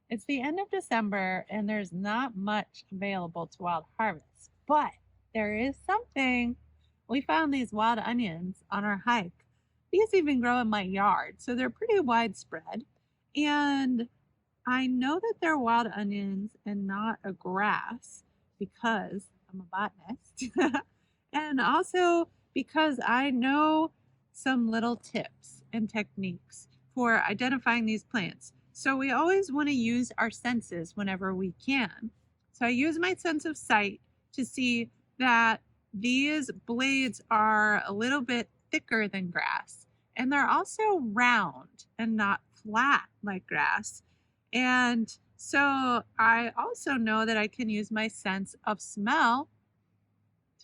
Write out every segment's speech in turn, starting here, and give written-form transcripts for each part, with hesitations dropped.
It's the end of December and there's not much available to wild harvest, but there is something. We found these wild onions on our hike. These even grow in my yard, so they're pretty widespread. And I know that they're wild onions and not a grass because I'm a botanist. And also because I know some little tips and techniques for identifying these plants. So we always want to use our senses whenever we can. So I use my sense of sight to see that these blades are a little bit thicker than grass, and they're also round and not flat like grass. And so I also know that I can use my sense of smell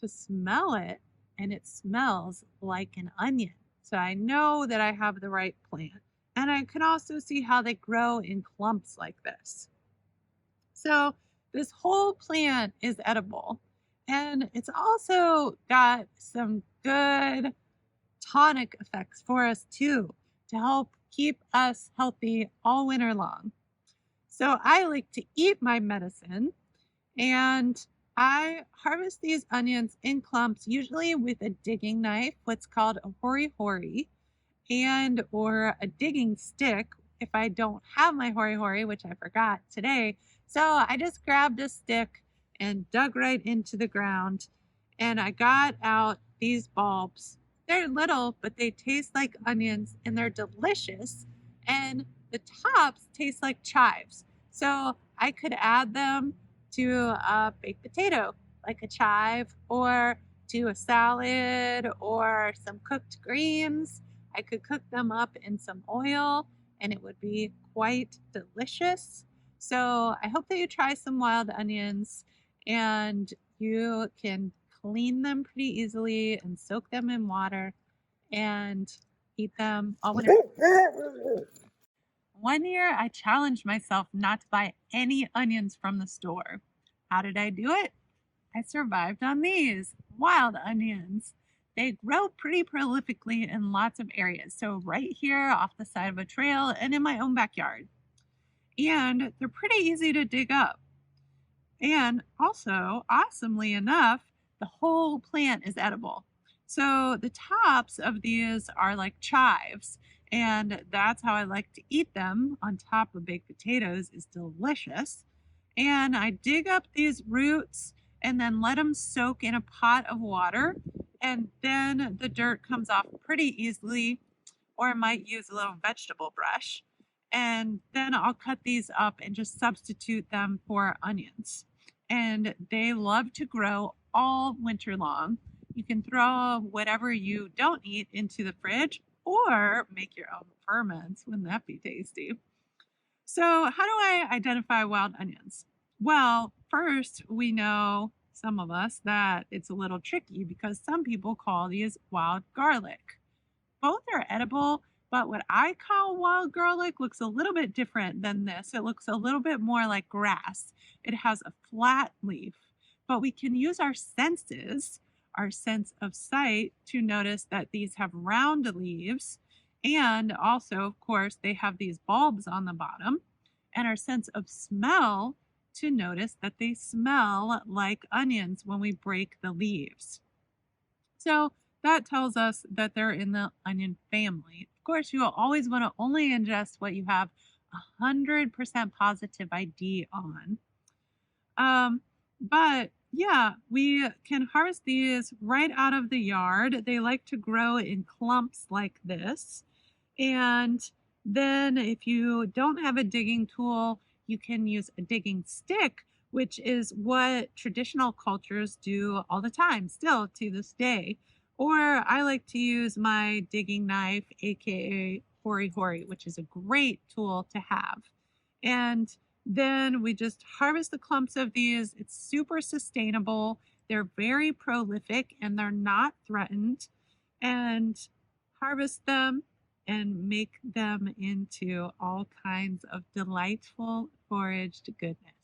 to smell it, and it smells like an onion. So I know that I have the right plant. And I can also see how they grow in clumps like this. So this whole plant is edible. And it's also got some good tonic effects for us too, to help keep us healthy all winter long. So I like to eat my medicine, and I harvest these onions in clumps, usually with a digging knife, what's called a hori hori, and or a digging stick if I don't have my hori hori, which I forgot today. So I just grabbed a stick and dug right into the ground, and I got out these bulbs. They're little, but they taste like onions and they're delicious. And the tops taste like chives. So I could add them to a baked potato, like a chive, or to a salad or some cooked greens. I could cook them up in some oil and it would be quite delicious. So I hope that you try some wild onions and you can clean them pretty easily and soak them in water and eat them all winter. One year I challenged myself not to buy any onions from the store. How did I do it? I survived on these wild onions. They grow pretty prolifically in lots of areas. So, right here off the side of a trail and in my own backyard. And they're pretty easy to dig up. And also, awesomely enough, the whole plant is edible. So, the tops of these are like chives. And that's how I like to eat them on top of baked potatoes is delicious. And I dig up these roots and then let them soak in a pot of water. And then the dirt comes off pretty easily, or I might use a little vegetable brush. And then I'll cut these up and just substitute them for onions. And they love to grow all winter long. You can throw whatever you don't eat into the fridge or make your own ferments. Wouldn't that be tasty? So, how do I identify wild onions? Well, first, we know, some of us, that it's a little tricky because some people call these wild garlic. Both are edible, but what I call wild garlic looks a little bit different than this. It looks a little bit more like grass. It has a flat leaf, but we can use our senses, our sense of sight, to notice that these have round leaves. And also, of course, they have these bulbs on the bottom, and our sense of smell to notice that they smell like onions when we break the leaves. So that tells us that they're in the onion family. Of course, you will always want to only ingest what you have 100% positive ID on. But yeah, we can harvest these right out of the yard. They like to grow in clumps like this. And then if you don't have a digging tool, you can use a digging stick, which is what traditional cultures do all the time, still to this day. Or I like to use my digging knife, aka hori hori, which is a great tool to have. And then we just harvest the clumps of these. It's super sustainable. They're very prolific and they're not threatened. And harvest them and make them into all kinds of delightful foraged goodness.